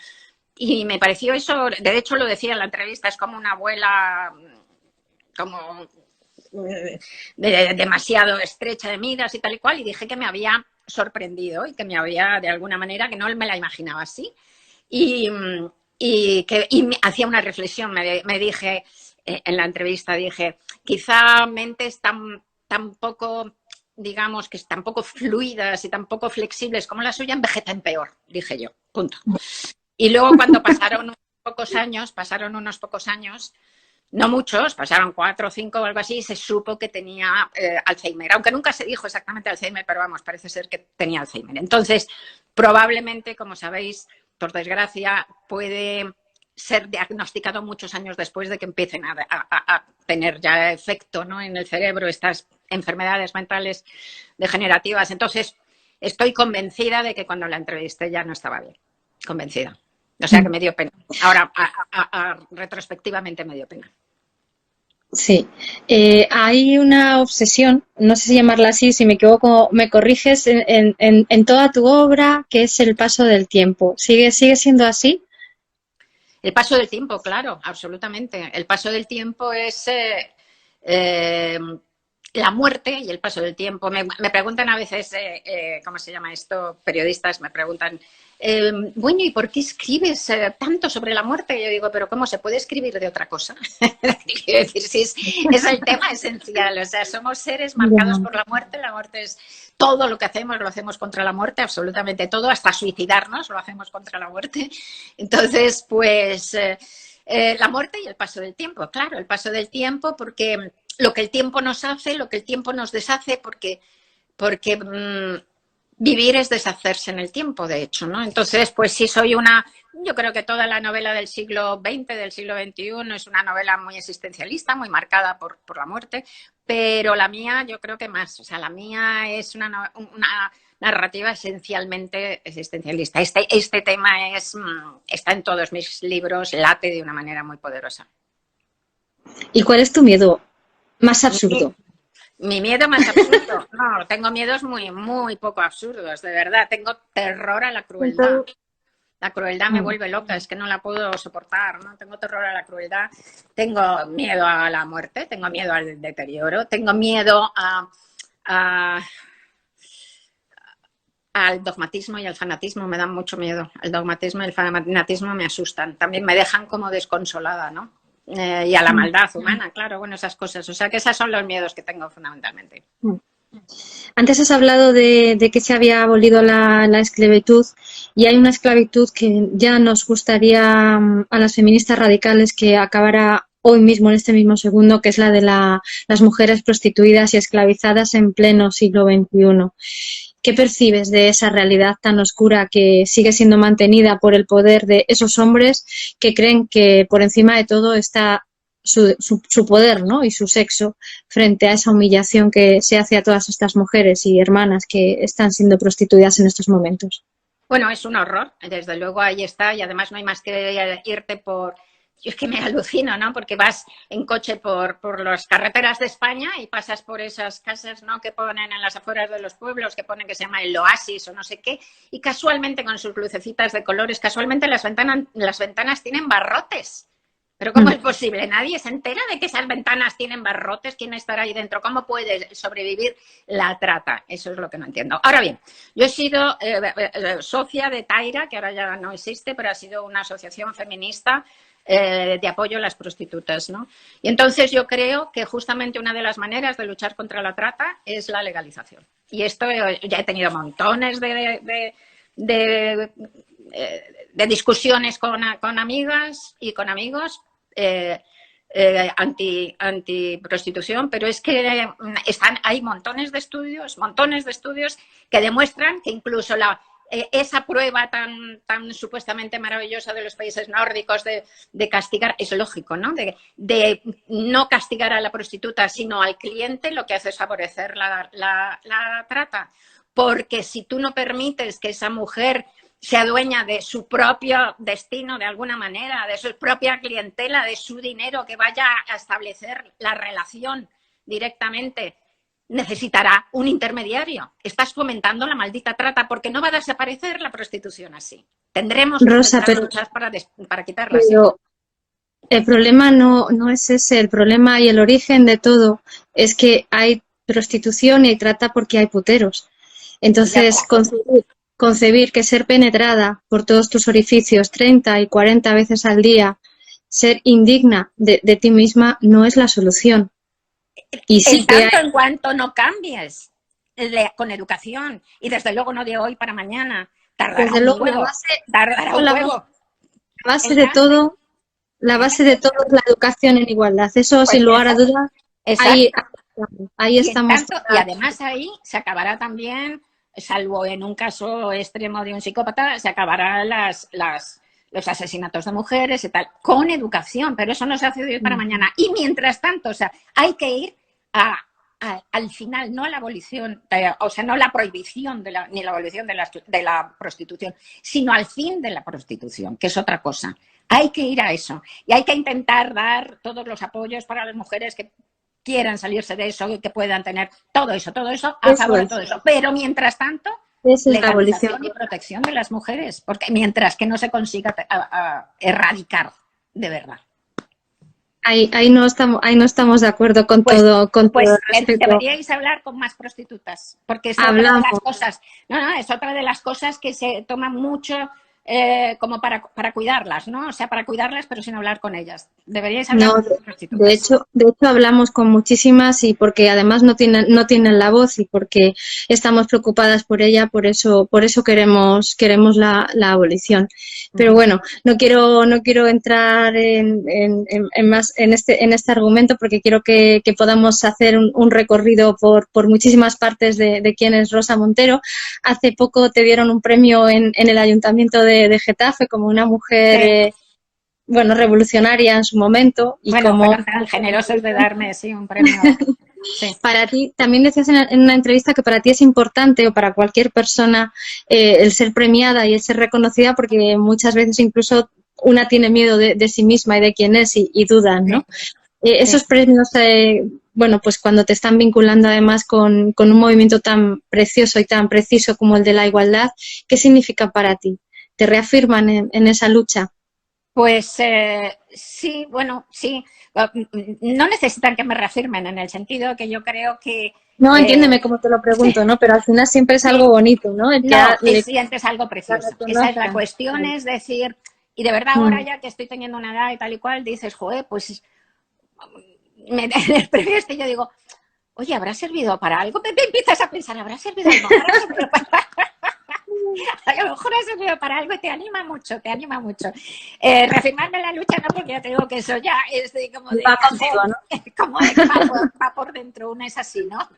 B: Y me pareció eso, de hecho lo decía en la entrevista, es como una abuela, como demasiado estrecha de miras y tal y cual, y dije que me había sorprendido y que me había, de alguna manera, que no me la imaginaba así. Y hacía una reflexión, me dije, en la entrevista dije, quizá mentes tan poco, digamos, que tan poco fluidas y tan poco flexibles como la suya envejecen peor, dije yo, punto. Y luego cuando pasaron unos pocos años, no muchos, pasaron 4 o 5 o algo así, y se supo que tenía Alzheimer, aunque nunca se dijo exactamente Alzheimer, pero vamos, parece ser que tenía Alzheimer. Entonces, probablemente, como sabéis, por desgracia, puede ser diagnosticado muchos años después de que empiecen a tener ya efecto, ¿no?, en el cerebro estas enfermedades mentales degenerativas. Entonces, estoy convencida de que cuando la entrevisté ya no estaba bien, convencida. O sea que me dio pena. Ahora, retrospectivamente me dio pena.
C: Sí, hay una obsesión, no sé si llamarla así, si me equivoco me corriges, en toda tu obra, que es el paso del tiempo. ¿Sigue siendo así?
B: El paso del tiempo, claro, absolutamente. El paso del tiempo es la muerte y el paso del tiempo. Me preguntan a veces, ¿cómo se llama esto? Periodistas me preguntan, bueno, ¿y por qué escribes tanto sobre la muerte? Y yo digo, pero ¿cómo se puede escribir de otra cosa? Quiero decir, sí, es el tema esencial. O sea, somos seres marcados por la muerte es todo lo que hacemos, lo hacemos contra la muerte, absolutamente todo, hasta suicidarnos lo hacemos contra la muerte. Entonces, pues, la muerte y el paso del tiempo, claro, el paso del tiempo, porque lo que el tiempo nos hace, lo que el tiempo nos deshace, porque vivir es deshacerse en el tiempo, de hecho, ¿no? Entonces, pues sí, yo creo que toda la novela del siglo XX, del siglo XXI, es una novela muy existencialista, muy marcada por la muerte, pero la mía yo creo que más, o sea, la mía es una narrativa esencialmente existencialista. Este tema está en todos mis libros, late de una manera muy poderosa.
C: ¿Y cuál es tu miedo más absurdo?
B: Mi miedo más absurdo. No, tengo miedos muy, muy poco absurdos, de verdad. Tengo terror a la crueldad. La crueldad me vuelve loca, es que no la puedo soportar, ¿no? Tengo terror a la crueldad, tengo miedo a la muerte, tengo miedo al deterioro, tengo miedo al dogmatismo y al fanatismo, me dan mucho miedo. El dogmatismo y el fanatismo me asustan, también me dejan como desconsolada, ¿no? Y a la maldad humana, claro, bueno, esas cosas. O sea que esos son los miedos que tengo fundamentalmente.
C: Antes has hablado de que se había abolido la esclavitud, y hay una esclavitud que ya nos gustaría a las feministas radicales que acabara hoy mismo, en este mismo segundo, que es la de las mujeres prostituidas y esclavizadas en pleno siglo XXI. ¿Qué percibes de esa realidad tan oscura que sigue siendo mantenida por el poder de esos hombres que creen que por encima de todo está su poder, ¿no?, y su sexo, frente a esa humillación que se hace a todas estas mujeres y hermanas que están siendo prostituidas en estos momentos?
B: Bueno, es un horror, desde luego ahí está, y además no hay más que irte por... Yo es que me alucino, ¿no? Porque vas en coche por las carreteras de España y pasas por esas casas, ¿no?, que ponen en las afueras de los pueblos, que ponen que se llama el oasis o no sé qué, y casualmente con sus lucecitas de colores, casualmente las ventanas tienen barrotes. ¿Pero cómo es posible? ¿Nadie se entera de que esas ventanas tienen barrotes? ¿Quién estará ahí dentro? ¿Cómo puede sobrevivir la trata? Eso es lo que no entiendo. Ahora bien, yo he sido socia de Taira, que ahora ya no existe, pero ha sido una asociación feminista de apoyo a las prostitutas, ¿no? Y entonces yo creo que justamente una de las maneras de luchar contra la trata es la legalización. Y esto ya he tenido montones de discusiones con amigas y con amigos anti-prostitución, pero es que hay montones de estudios que demuestran que incluso esa prueba tan supuestamente maravillosa de los países nórdicos de castigar, es lógico, ¿no? De no castigar a la prostituta, sino al cliente, lo que hace es favorecer la trata. Porque si tú no permites que esa mujer sea dueña de su propio destino de alguna manera, de su propia clientela, de su dinero, que vaya a establecer la relación directamente, necesitará un intermediario. Estás fomentando la maldita trata, porque no va a desaparecer la prostitución así. Tendremos que luchar para quitarla así.
C: El problema no es ese, el problema y el origen de todo es que hay prostitución y hay trata porque hay puteros. Entonces, concebir que ser penetrada por todos tus orificios 30 y 40 veces al día ser indigna de ti misma no es la solución. Y sí
B: en tanto en cuanto no cambies con educación, y desde luego no de hoy para mañana, tardará un huevo.
C: La base de todo es la educación en igualdad. Eso, pues sin lugar a dudas, ahí estamos.
B: Y además ahí se acabará también, salvo en un caso extremo de un psicópata, se acabarán los asesinatos de mujeres y tal, con educación, pero eso no se hace de hoy para mañana. Y mientras tanto, o sea, hay que ir al final, no a la abolición, o sea, no la prohibición ni la abolición de la prostitución, sino al fin de la prostitución, que es otra cosa. Hay que ir a eso y hay que intentar dar todos los apoyos para las mujeres que quieran salirse de eso y que puedan tener todo eso a favor de todo eso. Pero mientras tanto, legalización y protección de las mujeres, porque mientras que no se consiga erradicar de verdad.
C: Ahí no estamos de acuerdo con todo.
B: Deberíais hablar con más prostitutas, porque es otra de las cosas. Es otra de las cosas que se toman mucho como para cuidarlas, ¿no? O sea, para cuidarlas, pero sin hablar con ellas. Deberíais hablar con más prostitutas.
C: De hecho hablamos con muchísimas, y porque además no tienen la voz, y porque estamos preocupadas por ella, por eso queremos la abolición. Pero bueno, no quiero entrar en este argumento, porque quiero que podamos hacer un recorrido por muchísimas partes de quién es Rosa Montero. Hace poco te dieron un premio en el Ayuntamiento de Getafe como una mujer revolucionaria en su momento. Y
B: fueron tan generosos de darme un premio. Sí.
C: Para ti, también decías en una entrevista que para ti es importante, o para cualquier persona, el ser premiada y el ser reconocida, porque muchas veces incluso una tiene miedo de sí misma y de quién es, y dudan, ¿no? Esos premios, pues cuando te están vinculando además con un movimiento tan precioso y tan preciso como el de la igualdad, ¿qué significa para ti? ¿Te reafirman en esa lucha?
B: Pues sí, sí. No necesitan que me reafirmen, en el sentido que yo creo que...
C: No, entiéndeme cómo te lo pregunto, ¿no? Pero al final siempre es algo bonito, ¿no?
B: Sientes algo precioso. Esa es la cuestión, es decir, y de verdad ahora ya que estoy teniendo una edad y tal y cual, dices, joder, pues en el premio yo digo, oye, ¿habrá servido para algo? Me empiezas a pensar, ¿habrá servido algo? A lo mejor ha servido para algo y te anima mucho. Reafirmarme en la lucha no, porque ya te digo que eso ya es como de...
C: Va contigo, ¿no?
B: Como va por dentro, uno es así, ¿no?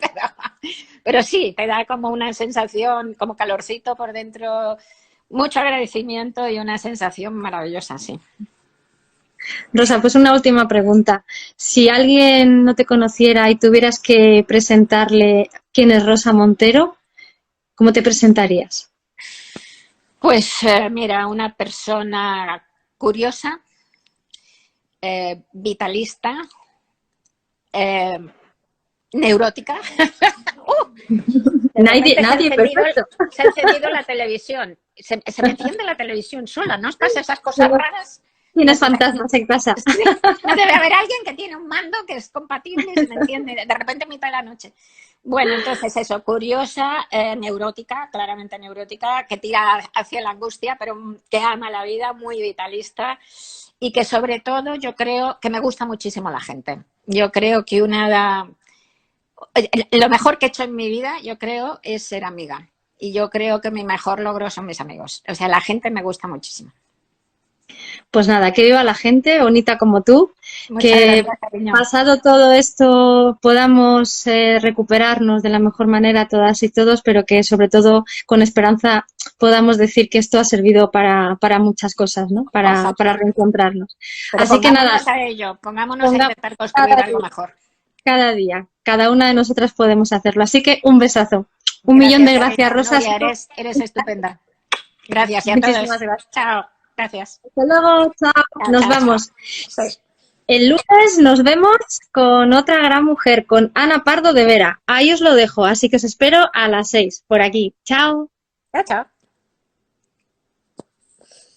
B: Pero sí, te da como una sensación, como calorcito por dentro, mucho agradecimiento y una sensación maravillosa, sí.
C: Rosa, pues una última pregunta. Si alguien no te conociera y tuvieras que presentarle quién es Rosa Montero, ¿cómo te presentarías?
B: Pues mira, una persona curiosa, vitalista, neurótica.
C: Nadie, perfecto.
B: Se ha encendido la televisión. Se me enciende la televisión sola, ¿no? Pasa esas cosas raras.
C: Tienes fantasmas en casa.
B: No debe haber alguien que tiene un mando que es compatible y se me enciende de repente a mitad de la noche. Bueno, entonces eso, curiosa, neurótica, claramente neurótica, que tira hacia la angustia, pero que ama la vida, muy vitalista, y que sobre todo yo creo que me gusta muchísimo la gente. Yo creo que lo mejor que he hecho en mi vida, yo creo, es ser amiga. Y yo creo que mi mejor logro son mis amigos. O sea, la gente me gusta muchísimo.
C: Pues nada, que viva la gente bonita como tú.
B: Muchas
C: que
B: gracias, cariño.
C: Pasado todo esto podamos recuperarnos de la mejor manera todas y todos, pero que sobre todo con esperanza podamos decir que esto ha servido para muchas cosas, ¿no? Para reencontrarnos.
B: Pero
C: así que nada,
B: a ello, pongámonos a intentar construir algo mejor.
C: Cada día, cada una de nosotras podemos hacerlo. Así que un besazo. Un millón de gracias, Rosa.
B: Eres estupenda. Gracias y a todos.
C: Gracias.
B: Chao. Gracias.
C: Hasta luego, chao. Nos vamos.
B: Sí.
C: El lunes nos vemos con otra gran mujer, con Ana Pardo de Vera. Ahí os lo dejo, así que os espero a las 6 por aquí. Chao.
B: Chao, chao.